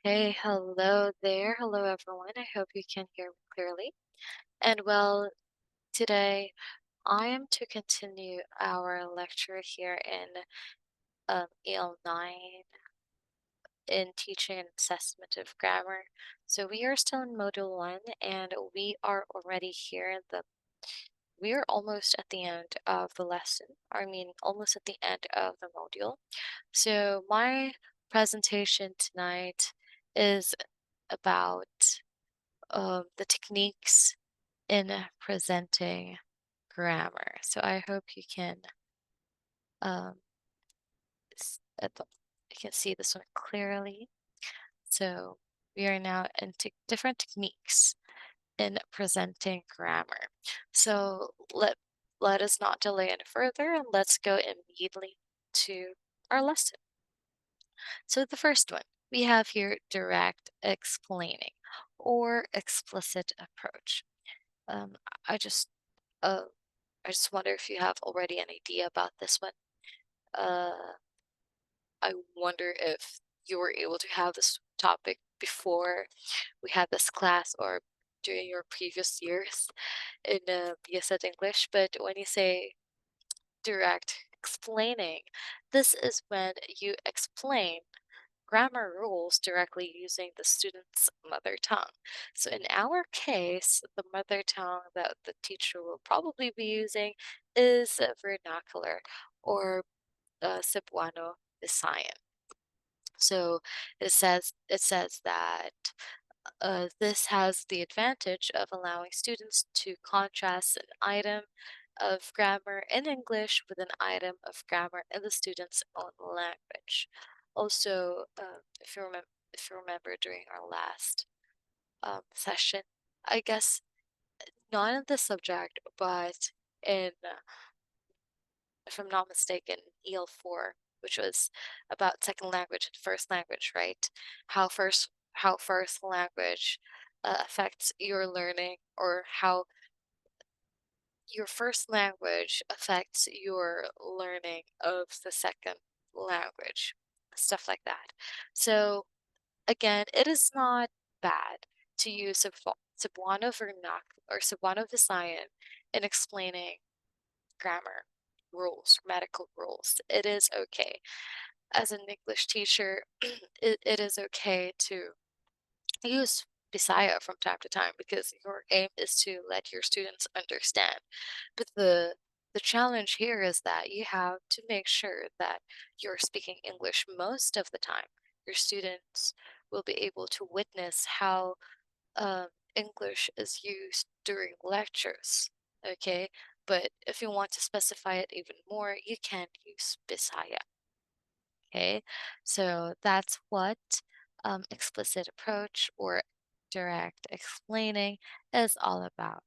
Hey, hello there. Hello, everyone. I hope you can hear me clearly. And well, today I am to continue our lecture here in EL9 in teaching and assessment of grammar. So we are still in Module 1 and we are already here in we are almost at the end of the lesson. I mean, almost at the end of the module. So my presentation tonight is about the techniques in presenting grammar. So I hope you can um, you can see this one clearly. So we are now into different techniques in presenting grammar. So let us not delay any further and let's go immediately to our lesson. So the first one we have here direct explaining or explicit approach. Um, I just uh, I just wonder if you have already an idea about this one. Uh, I wonder if you were able to have this topic before we had this class or during your previous years in BSET English. But when you say direct explaining, this is when you explain grammar rules directly using the student's mother tongue. So in our case, the mother tongue that the teacher will probably be using is vernacular or Cebuano Visayan. So it says that this has the advantage of allowing students to contrast an item of grammar in English with an item of grammar in the student's own language. Also, if you remember during our last session, I guess not in this subject, but in, if I'm not mistaken, EL4, which was about second language and first language, right? How first language affects your learning, or how your first language affects your learning of the second language, stuff like that. So again, it is not bad to use Cebuano Vernac or Cebuano Visayan in explaining grammar rules, grammatical rules. It is okay. As an English teacher, it is okay to use Bisaya from time to time because your aim is to let your students understand. But the challenge here is that you have to make sure that you're speaking English most of the time. Your students will be able to witness how English is used during lectures. Okay, but if you want to specify it even more, you can use Bisaya. Okay, so that's what explicit approach or direct explaining is all about.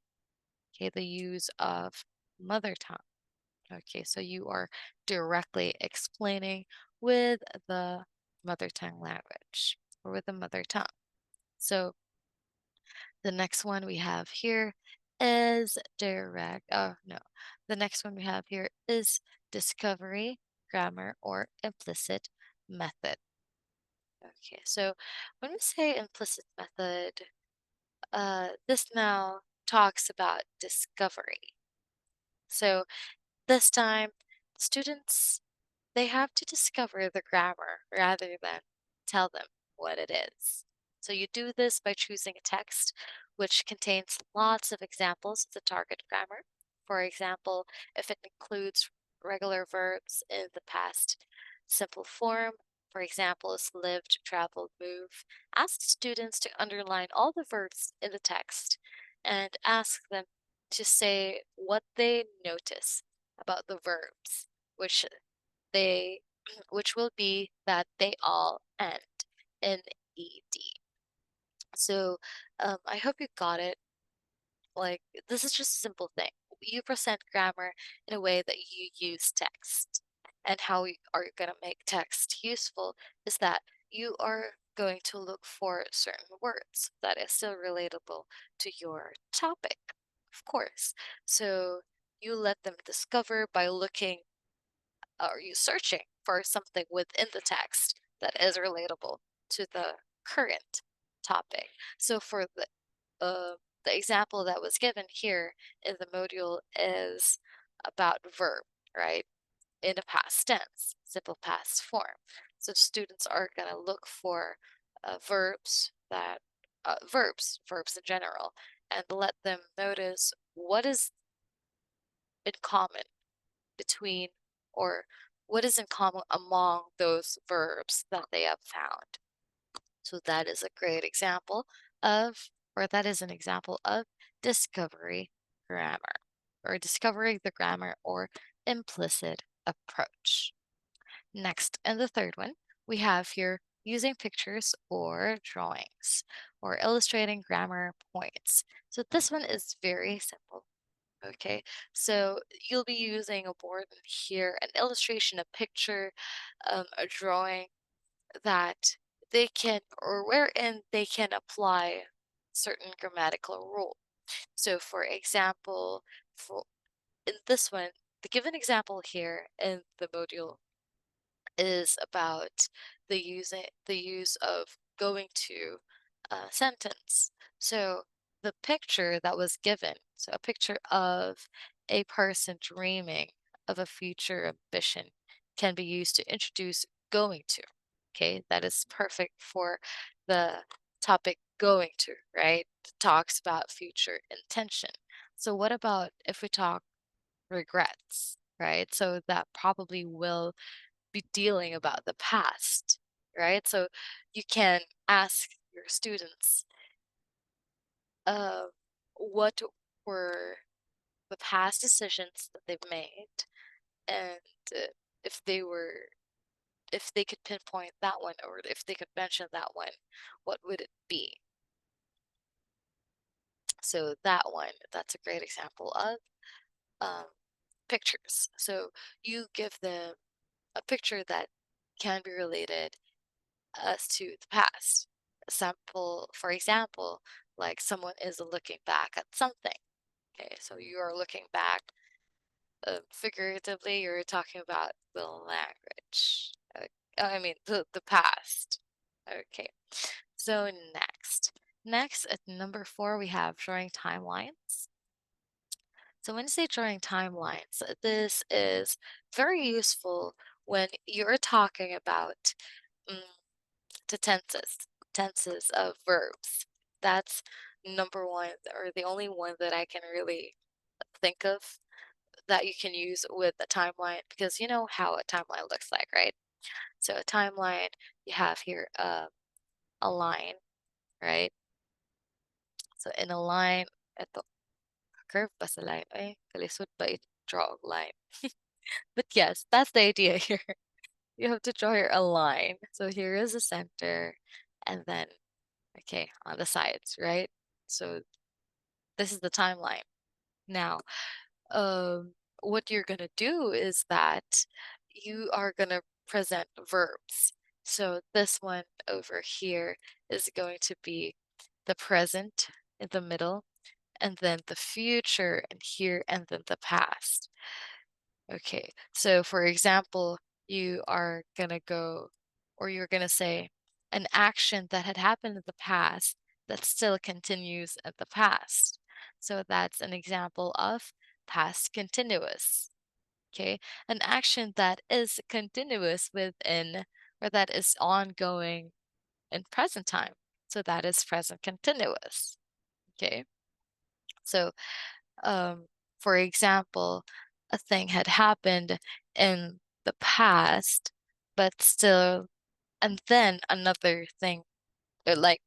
Okay, the use of mother tongue. Okay, so you are directly explaining with the mother tongue language or with the mother tongue. So the next one we have here is direct. Oh, no. The next one we have here is discovery, grammar, or implicit method. Okay, so when we say implicit method, this now talks about discovery. So this time, students, they have to discover the grammar rather than tell them what it is. So you do this by choosing a text which contains lots of examples of the target grammar. For example, if it includes regular verbs in the past simple form, for example, is lived, traveled, move, ask students to underline all the verbs in the text and ask them to say what they notice about the verbs, which they which will be that they all end in ed. So I hope you got it. Like, this is just a simple thing. You present grammar in a way that you use text. And how you are going to make text useful is that you are going to look for certain words that is still relatable to your topic, of course. So you let them discover by looking, or you searching for something within the text that is relatable to the current topic. So for the example that was given here in the module is about verb, right? In a past tense, simple past form. So students are going to look for verbs in general, and let them notice what is in common between, or what is in common among those verbs that they have found. So that is a great example of, or that is an example of discovery grammar, or discovering the grammar or implicit approach. Next, and the third one, we have here using pictures or drawings or illustrating grammar points. So this one is very simple. Okay, so you'll be using a board here, an illustration, a picture, a drawing that they can, or wherein they can apply certain grammatical rule. So for example, for in this one, the given example here in the module is about the use of going to a sentence. So the picture that was given, so a picture of a person dreaming of a future ambition, can be used to introduce going to. Okay, that is perfect for the topic going to, right? It talks about future intention. So what about if we talk regrets, right? So that probably will be dealing about the past, right? So you can ask your students, uh, what were the past decisions that they've made, and uh, if they were, if they could pinpoint that one, or if they could mention that one, what would it be? So that one, that's a great example of um, pictures. So you give them a picture that can be related us to the past. Sample, for example, like someone is looking back at something. Okay, so you are looking back, figuratively, you're talking about the language. I mean, the past. Okay, so next at number 4, we have drawing timelines. So when you say drawing timelines, this is very useful when you're talking about mm, the tenses of verbs. That's number one, or the only one that I can really think of that you can use with a timeline, because you know how a timeline looks like, right? So a timeline, you have here a line, right? So in a line, ito, curve ba sa line? Ay, kalisod ba draw a line? But yes, that's the idea here. You have to draw here a line. So here is the center, and then, okay, on the sides, right? So this is the timeline. Now, what you're gonna do is that you are gonna present verbs. So this one over here is going to be the present in the middle, and then the future in here, and then the past. Okay, so for example, you are gonna go, or you're gonna say an action that had happened in the past that still continues in the past. So that's an example of past continuous. Okay, an action that is continuous within, or that is ongoing in present time. So that is present continuous. Okay, so um, for example, a thing had happened in the past, but still, and then another thing, like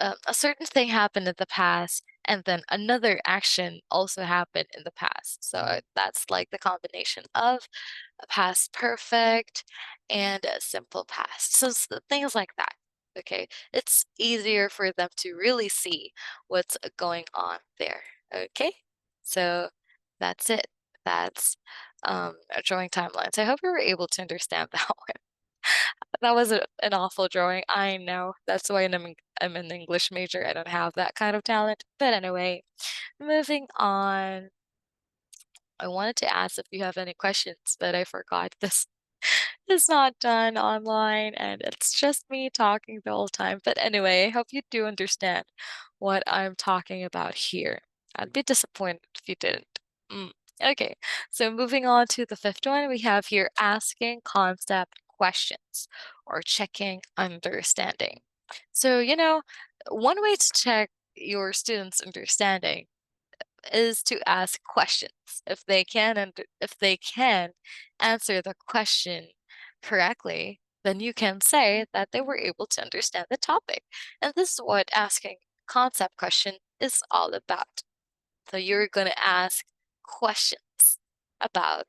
a certain thing happened in the past, and then another action also happened in the past. So that's like the combination of a past perfect and a simple past. So things like that. Okay, it's easier for them to really see what's going on there. Okay, so that's it. That's a drawing timelines. I hope you were able to understand that one. That was an awful drawing. I know. That's why I'm an English major. I don't have that kind of talent. But anyway, moving on. I wanted to ask if you have any questions, but I forgot this. is not done online and it's just me talking the whole time. But anyway, I hope you do understand what I'm talking about here. I'd be disappointed if you didn't. Mm. Okay, so moving on to the fifth one, we have here asking concept questions or checking understanding. So, one way to check your students' understanding is to ask questions. If they can answer the question correctly, then you can say that they were able to understand the topic. And this is what asking concept question is all about. So you're going to ask questions about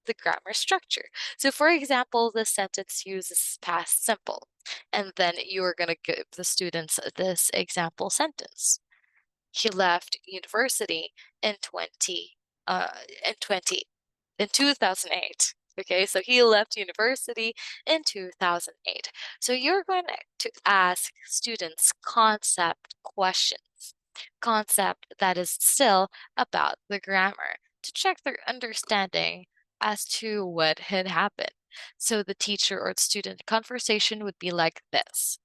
the grammar structure. So for example, the sentence uses past simple, and then you're going to give the students this example sentence. He left university in 20 in 20 in 2008. Okay, so he left university in 2008. So you're going to ask students concept questions, concept that is still about the grammar to check their understanding as to what had happened. So the teacher or the student conversation would be like this.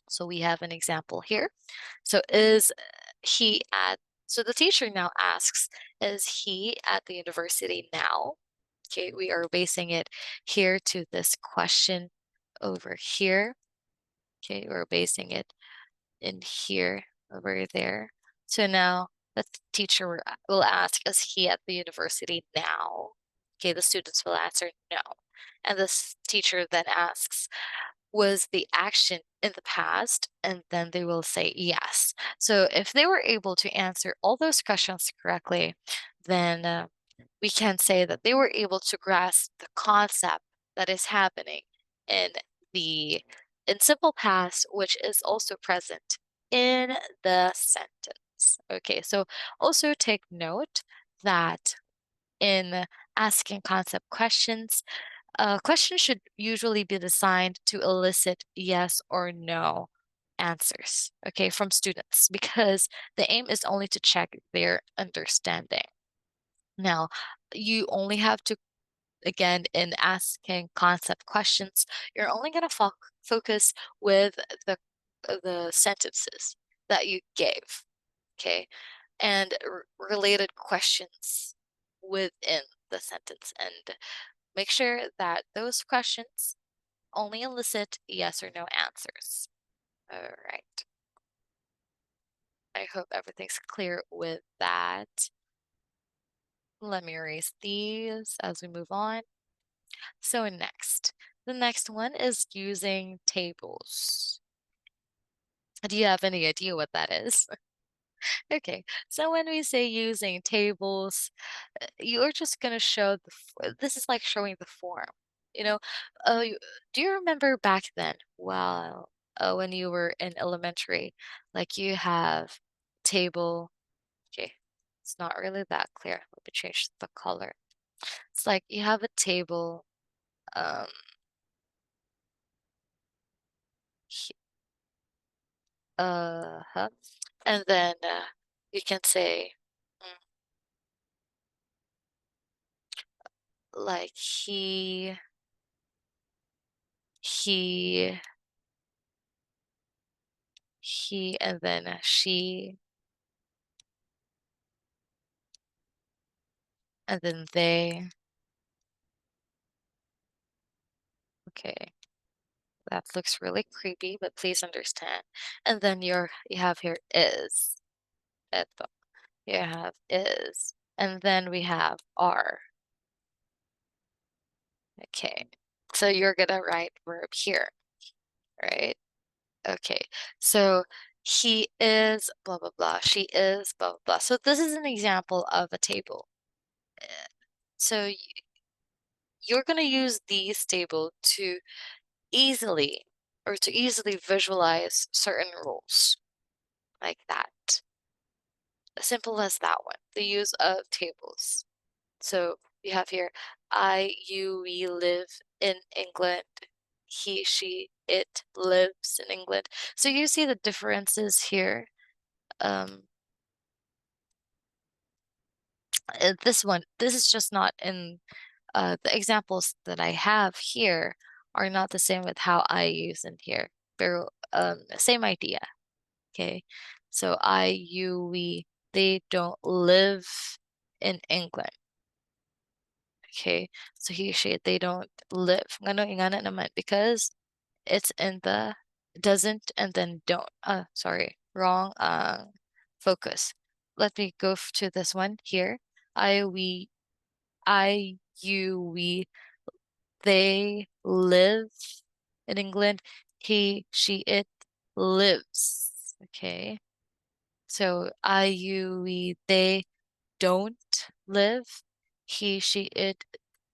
So we have an example here. So is he at so the teacher now asks, is he at the university now? Okay, we are basing it here to this question over here. Okay, we're basing it in here over there. So now the teacher will ask, is he at the university now? Okay, the students will answer no. And this teacher then asks, was the action in the past? And then they will say yes. So if they were able to answer all those questions correctly, then we can say that they were able to grasp the concept that is happening in the in simple past, which is also present in the sentence. Okay, so also take note that in asking concept questions, questions should usually be designed to elicit yes or no answers, okay, from students because the aim is only to check their understanding. Now, you only have to, again, in asking concept questions, you're only going to focus with the the sentences that you gave, okay, and related questions within the sentence, and make sure that those questions only elicit yes or no answers. All right. I hope everything's clear with that. Let me erase these as we move on. So the next one is using tables. Do you have any idea what that is? Okay, so when we say using tables, you're just gonna show this is like showing the form. You know, do you remember back then? Well, when you were in elementary, like you have table. Okay, it's not really that clear. Let me change the color. It's like you have a table. Um, he- huh, and then you can say like he, and then she, and then they. Okay, that looks really creepy, but please understand. And then you have here is. Eto. You have is. And then we have are. Okay. So you're gonna write verb here, right? Okay. So he is blah blah blah. She is blah blah blah. So this is an example of a table. Uh, So you're gonna use these table to easily visualize certain rules like that. Simple as that one. The use of tables. So you have here we live in England. He, she, it lives in England. So you see the differences here. Um, this is just not in the examples that I have here are not the same with how I use in here. Pero same idea. Okay. So I, you, we, they don't live in England. Okay. So he, she, they don't live. Ngano ingana naman because it's in the doesn't and then don't. Sorry, wrong focus. Let me go to this one here. I, we, I, you, we, they live in England. He, she, it lives. Okay. So I, you, we, they don't live. He, she, it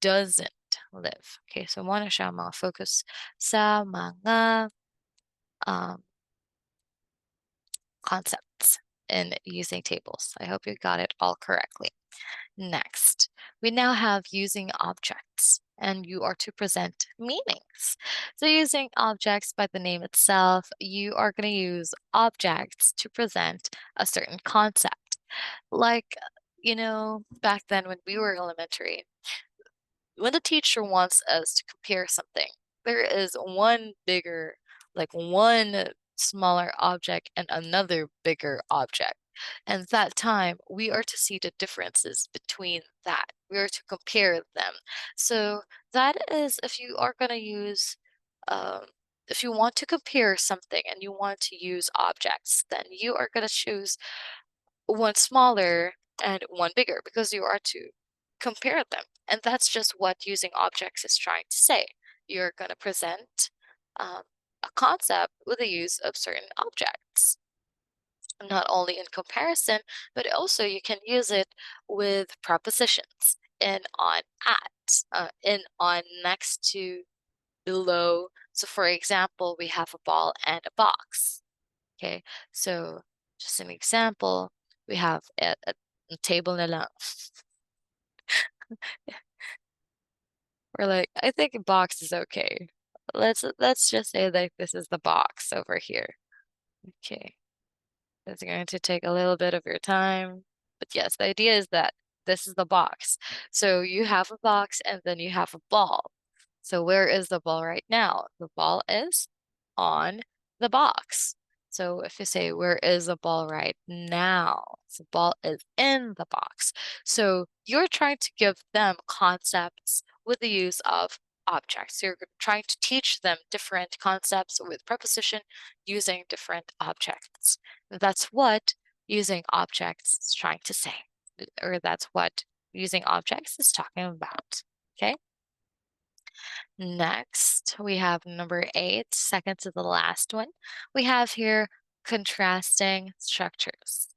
doesn't live. Okay, so muna siya mga focus sa mga um, concepts in using tables. I hope you got it all correctly. Next, we now have using objects, and you are to present meanings. So using objects by the name itself, you are going to use objects to present a certain concept. Like, back then when we were elementary, when the teacher wants us to compare something, there is one bigger, like one smaller object and another bigger object. And that time, we are to see the differences between that. We are to compare them. So that is if you are going to use, um, if you want to compare something and you want to use objects, then you are going to choose one smaller and one bigger because you are to compare them. And that's just what using objects is trying to say. You're going to present um, a concept with the use of certain objects, not only in comparison, but also you can use it with prepositions in, on, at, in, on, next to, below. So for example, we have a ball and a box. Okay, so just an example, we have a table na lang. We're like, I think a box is okay. Let's just say that this is the box over here. Okay, that's going to take a little bit of your time, but yes, the idea is that this is the box. So you have a box and then you have a ball. So where is the ball right now? The ball is on the box. So if you say, where is the ball right now? The ball is in the box. So you're trying to give them concepts with the use of objects. You're trying to teach them different concepts with preposition using different objects. That's what using objects is trying to say, or that's what using objects is talking about. Okay. Next, we have number 8, second to the last one. We have here contrasting structures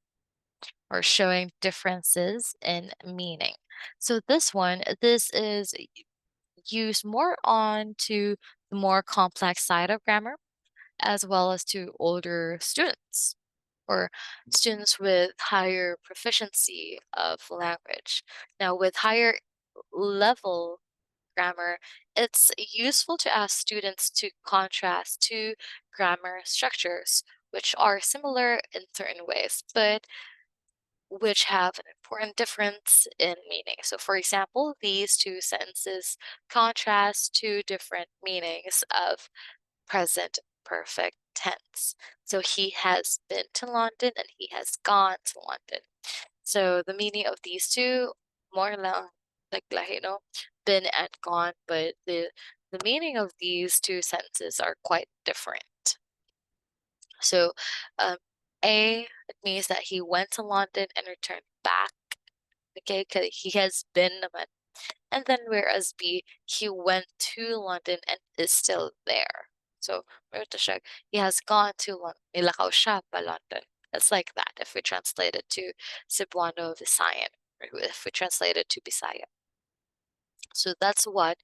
or showing differences in meaning. So this is used more on to the more complex side of grammar, as well as to older students or students with higher proficiency of language. Now, with higher level grammar, it's useful to ask students to contrast two grammar structures, which are similar in certain ways, but which have an important difference in meaning. So, for example, these two sentences contrast two different meanings of present perfect tense. So, he has been to London and he has gone to London. So the meaning of these two, more lang naglahi, no? Been and gone, but the meaning of these two sentences are quite different. So, um, A, it means that he went to London and returned back. Okay, 'cause he has been naman. And then whereas B, he went to London and is still there. So, meron to siya, he has gone to London. Nilakaw siya pa London. It's like that if we translate it to Cebuano Visayan, or if we translate it to Bisaya. So that's what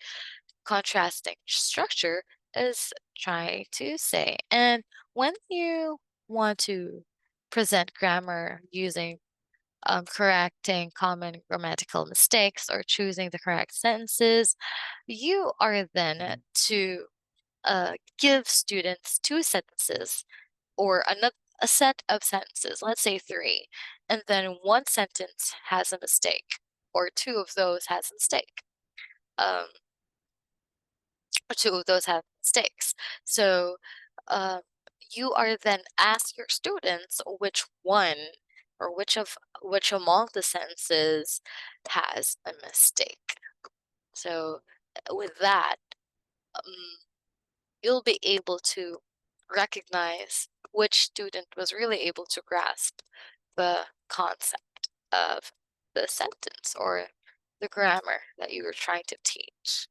contrasting structure is trying to say. And when you want to present grammar using correcting common grammatical mistakes or choosing the correct sentences, you are then to give students two sentences or a set of sentences, let's say three, and then one sentence has a mistake or two of those has a mistake. um, two of those have mistakes. So um, you are then ask your students which one or which among the sentences has a mistake. So with that, um, you'll be able to recognize which student was really able to grasp the concept of the sentence or the grammar that you were trying to teach.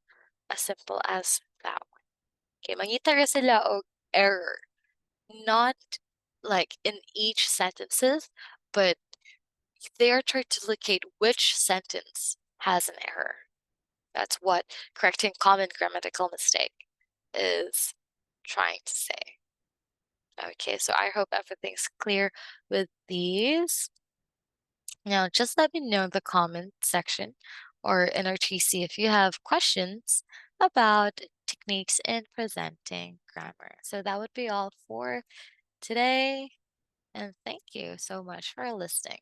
As simple as that one. Okay, mangita ra sila og error. Not like in each sentences, but they are trying to locate which sentence has an error. That's what correcting common grammatical mistake is trying to say. Okay, so I hope everything's clear with these. Now, just let me know in the comment section or in our TC if you have questions about techniques in presenting grammar. So that would be all for today, and thank you so much for listening.